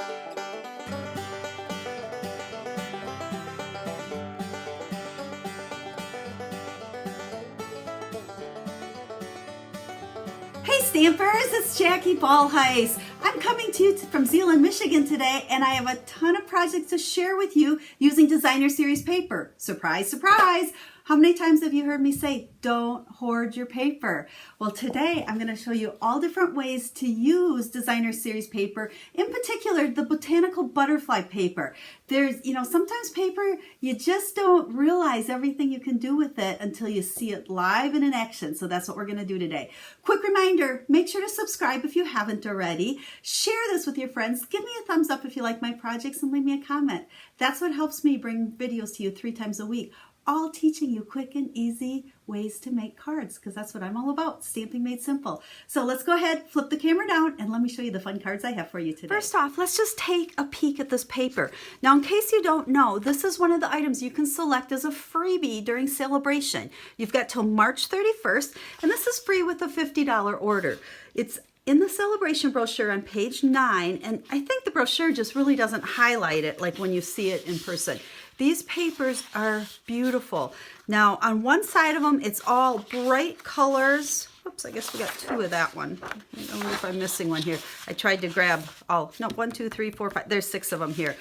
Hey Stampers, it's Jackie Bolhuis. I'm coming to you from Zeeland, Michigan today, and I have a ton of projects to share with you using designer series paper. Surprise, surprise! How many times have you heard me say, don't hoard your paper? Well, today I'm going to show you all different ways to use designer series paper, in particular the Botanical Butterfly paper. There's, sometimes paper, you just don't realize everything you can do with it until you see it live and in action. So that's what we're going to do today. Quick reminder, make sure to subscribe if you haven't already. Share this with your friends. Give me a thumbs up if you like my projects and leave me a comment. That's what helps me bring videos to you 3 times a week. All teaching you quick and easy ways to make cards, because that's what I'm all about, stamping made simple. So let's go ahead, flip the camera down, and let me show you the fun cards I have for you today. First off, let's just take a peek at this paper. Now, in case you don't know, this is one of the items you can select as a freebie during Sale-a-bration. You've got till March 31st, and this is free with a $50 order. It's in the Sale-a-bration brochure on page 9, and I think the brochure just really doesn't highlight it like when you see it in person. These papers are beautiful. Now, on one side of them, it's all bright colors. Oops, I guess we got 2 of that one. I wonder if I'm missing one here. I tried to grab all, no, 1, 2, 3, 4, 5. There's 6 of them here.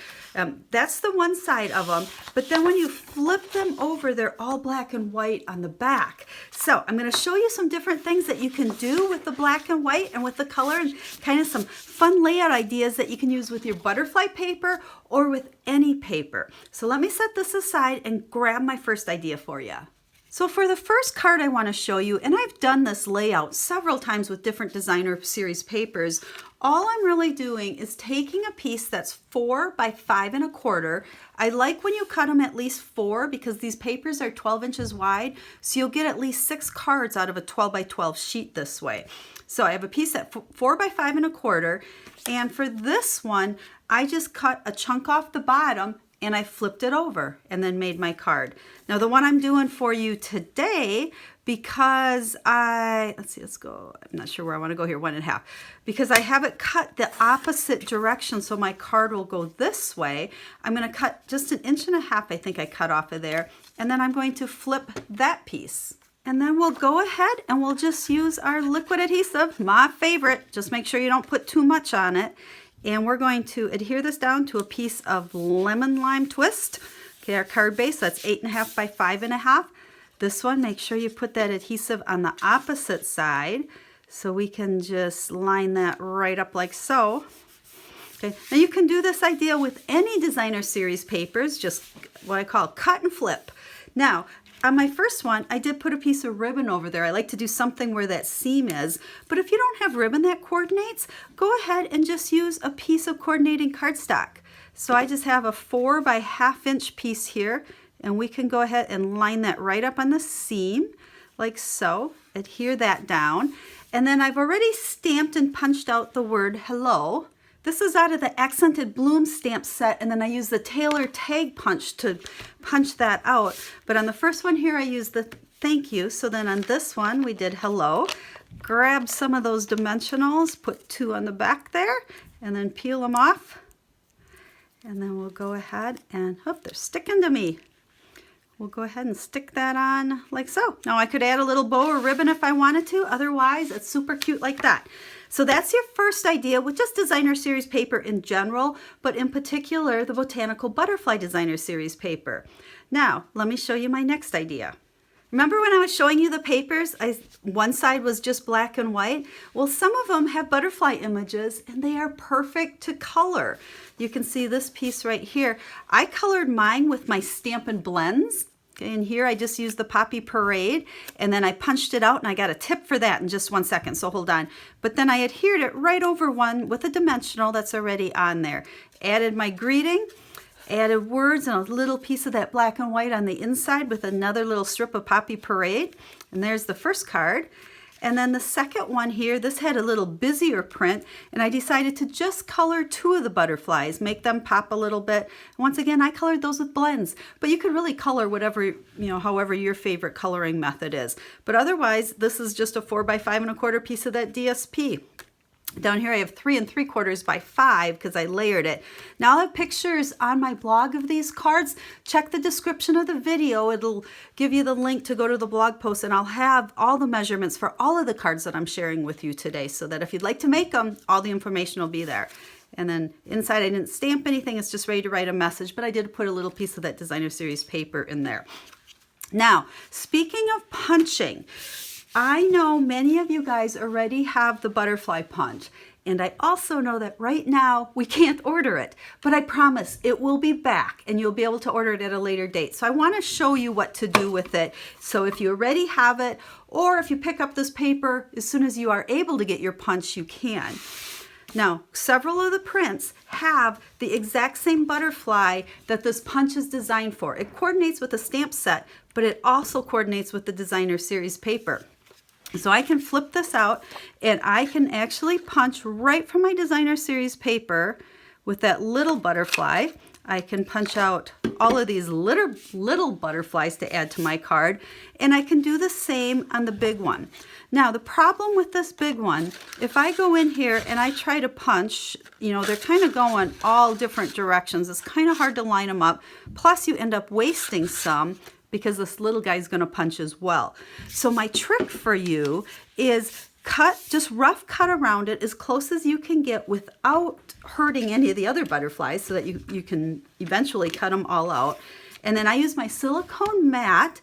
That's the one side of them. But then when you flip them over, they're all black and white on the back. So I'm going to show you some different things that you can do with the black and white and with the color, and kind of some fun layout ideas that you can use with your butterfly paper or with any paper. So let me set this aside and grab my first idea for you. So for the first card I want to show you, and I've done this layout several times with different designer series papers, all I'm really doing is taking a piece that's 4 by 5 1/4. I like when you cut them at least 4 because these papers are 12 inches wide, so you'll get at least 6 cards out of a 12 by 12 sheet this way. So I have a piece at 4 by 5 1/4, and for this one, I just cut a chunk off the bottom and I flipped it over and then made my card. Now the one I'm doing for you today, because let's go, I'm not sure where I want to go here, 1 1/2. Because I have it cut the opposite direction so my card will go this way, I'm going to cut just 1.5 inches, I think I cut off of there, and then I'm going to flip that piece. And then we'll go ahead and we'll just use our liquid adhesive, my favorite. Just make sure you don't put too much on it. And we're going to adhere this down to a piece of lemon lime twist. Okay, our card base, that's 8.5 by 5.5. This one, make sure you put that adhesive on the opposite side so we can just line that right up like so. Okay, now you can do this idea with any designer series papers, just what I call cut and flip. Now, on my first one, I did put a piece of ribbon over there. I like to do something where that seam is. But if you don't have ribbon that coordinates, go ahead and just use a piece of coordinating cardstock. So I just have a 4 by 1/2 inch piece here, and we can go ahead and line that right up on the seam, like so. Adhere that down. And then I've already stamped and punched out the word hello. This is out of the Accented Bloom stamp set, and then I use the Taylor tag punch to punch that out. But on the first one here, I used the thank you. So then on this one, we did hello. Grab some of those dimensionals, put 2 on the back there, and then peel them off. And then we'll go ahead and, oh, they're sticking to me. We'll go ahead and stick that on like so. Now I could add a little bow or ribbon if I wanted to. Otherwise, it's super cute like that. So that's your first idea with just designer series paper in general, but in particular, the Botanical Butterfly designer series paper. Now, let me show you my next idea. Remember when I was showing you the papers, one side was just black and white? Well, some of them have butterfly images and they are perfect to color. You can see this piece right here. I colored mine with my Stampin' Blends. Okay, and here I just used the Poppy Parade, and then I punched it out, and I got a tip for that in just 1 second, so hold on. But then I adhered it right over one with a dimensional that's already on there. Added my greeting, added words and a little piece of that black and white on the inside with another little strip of Poppy Parade. And there's the first card. And then the second one here, this had a little busier print, and I decided to just color 2 of the butterflies, make them pop a little bit. Once again, I colored those with blends, but you could really color whatever, however your favorite coloring method is. But otherwise, this is just a 4 by 5 1/4 piece of that DSP. Down here I have 3 3/4 by 5 because I layered it. Now I'll have pictures on my blog of these cards. Check the description of the video. It'll give you the link to go to the blog post, and I'll have all the measurements for all of the cards that I'm sharing with you today, so that if you'd like to make them, all the information will be there. And then inside I didn't stamp anything, it's just ready to write a message, but I did put a little piece of that designer series paper in there. Now, speaking of punching, I know many of you guys already have the butterfly punch, and I also know that right now we can't order it, but I promise it will be back and you'll be able to order it at a later date. So I want to show you what to do with it. So if you already have it, or if you pick up this paper as soon as you are able to get your punch, you can. Now, several of the prints have the exact same butterfly that this punch is designed for. It coordinates with the stamp set, but it also coordinates with the designer series paper. So I can flip this out and I can actually punch right from my designer series paper with that little butterfly. I can punch out all of these little butterflies to add to my card, and I can do the same on the big one. Now the problem with this big one, if I go in here and I try to punch, you know, they're kind of going all different directions. It's kind of hard to line them up. Plus you end up wasting some, because this little guy's going to punch as well. So my trick for you is just rough cut around it as close as you can get without hurting any of the other butterflies, so that you can eventually cut them all out. And then I use my silicone mat,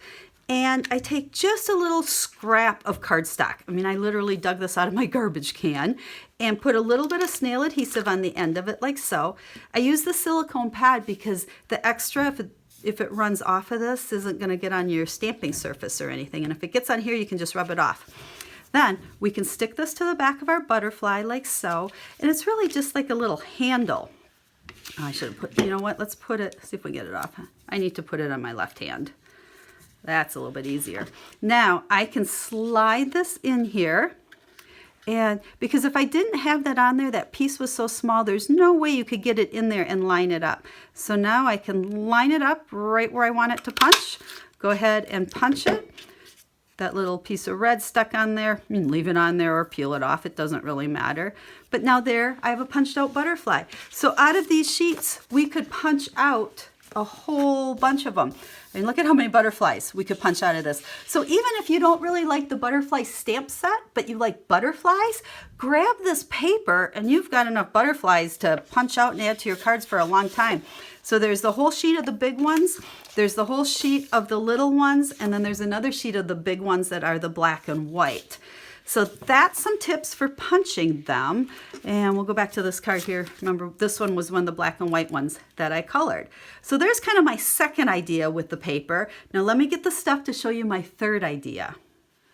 and I take just a little scrap of cardstock. I mean, I literally dug this out of my garbage can, and put a little bit of snail adhesive on the end of it, like so. I use the silicone pad because the extra, if it runs off of this, isn't going to get on your stamping surface or anything. And if it gets on here, you can just rub it off. Then we can stick this to the back of our butterfly like so. And it's really just like a little handle. Oh, I should have put, you know what, let's put it, see if we get it off. I need to put it on my left hand. That's a little bit easier. Now I can slide this in here. And because if I didn't have that on there, that piece was so small, there's no way you could get it in there and line it up. So now I can line it up right where I want it to punch. Go ahead and punch it. That little piece of red stuck on there, you can leave it on there or peel it off. It doesn't really matter. But now there, I have a punched out butterfly. So out of these sheets, we could punch out a whole bunch of them. I mean, look at how many butterflies we could punch out of this. So even if you don't really like the butterfly stamp set, but you like butterflies, grab this paper and you've got enough butterflies to punch out and add to your cards for a long time. So there's the whole sheet of the big ones, there's the whole sheet of the little ones, and then there's another sheet of the big ones that are the black and white. So that's some tips for punching them. And we'll go back to this card here. Remember, this one was one of the black and white ones that I colored. So there's kind of my second idea with the paper. Now let me get the stuff to show you my third idea.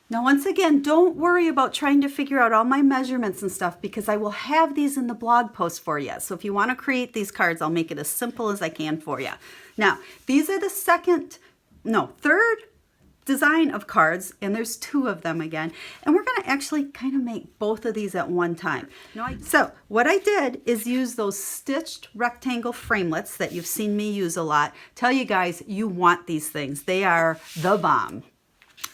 Now once again, don't worry about trying to figure out all my measurements and stuff, because I will have these in the blog post for you. So if you want to create these cards, I'll make it as simple as I can for you. Now, these are the third design of cards, and there's 2 of them again, and we're going to actually kind of make both of these at one time. So what I did is use those stitched rectangle framelits that you've seen me use a lot. Tell you guys, you want these things. They are the bomb.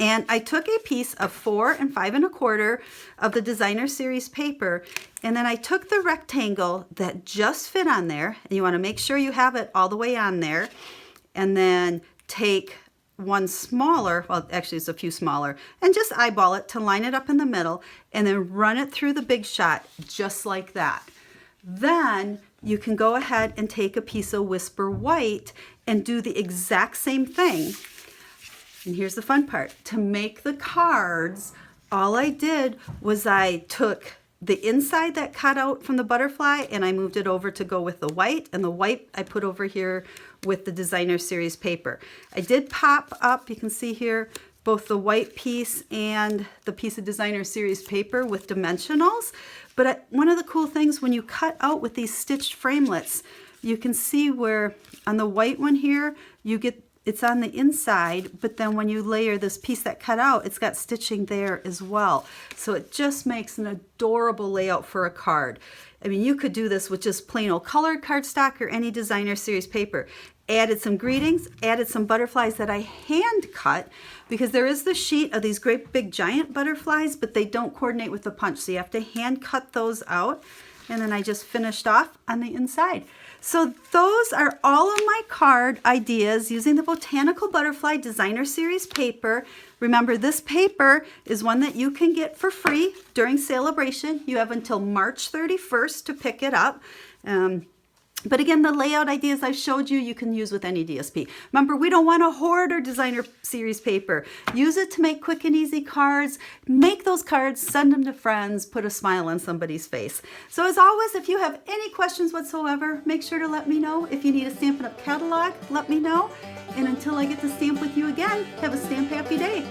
And I took a piece of 4 5 1/4 of the designer series paper, and then I took the rectangle that just fit on there, and you want to make sure you have it all the way on there, and then take one smaller, well actually it's a few smaller, and just eyeball it to line it up in the middle, and then run it through the big shot just like that. Then you can go ahead and take a piece of Whisper White and do the exact same thing. And here's the fun part. To make the cards, all I did was I took the inside that cut out from the butterfly and I moved it over to go with the white, and the white I put over here with the designer series paper. I did pop up, you can see here, both the white piece and the piece of designer series paper with dimensionals. But one of the cool things when you cut out with these stitched framelits, you can see where on the white one here, you get it's on the inside, but then when you layer this piece that cut out, it's got stitching there as well. So it just makes an adorable layout for a card. I mean, you could do this with just plain old colored cardstock or any designer series paper. Added some greetings, added some butterflies that I hand cut, because there is the sheet of these great big giant butterflies, but they don't coordinate with the punch, so you have to hand cut those out. And then I just finished off on the inside. So those are all of my card ideas using the Botanical Butterfly Designer Series paper. Remember, this paper is one that you can get for free during Sale-a-bration. You have until March 31st to pick it up. But again, the layout ideas I showed you, you can use with any DSP. Remember, we don't want to hoard our designer series paper. Use it to make quick and easy cards. Make those cards, send them to friends, put a smile on somebody's face. So as always, if you have any questions whatsoever, make sure to let me know. If you need a Stampin' Up! Catalog, let me know. And until I get to stamp with you again, have a stamp happy day.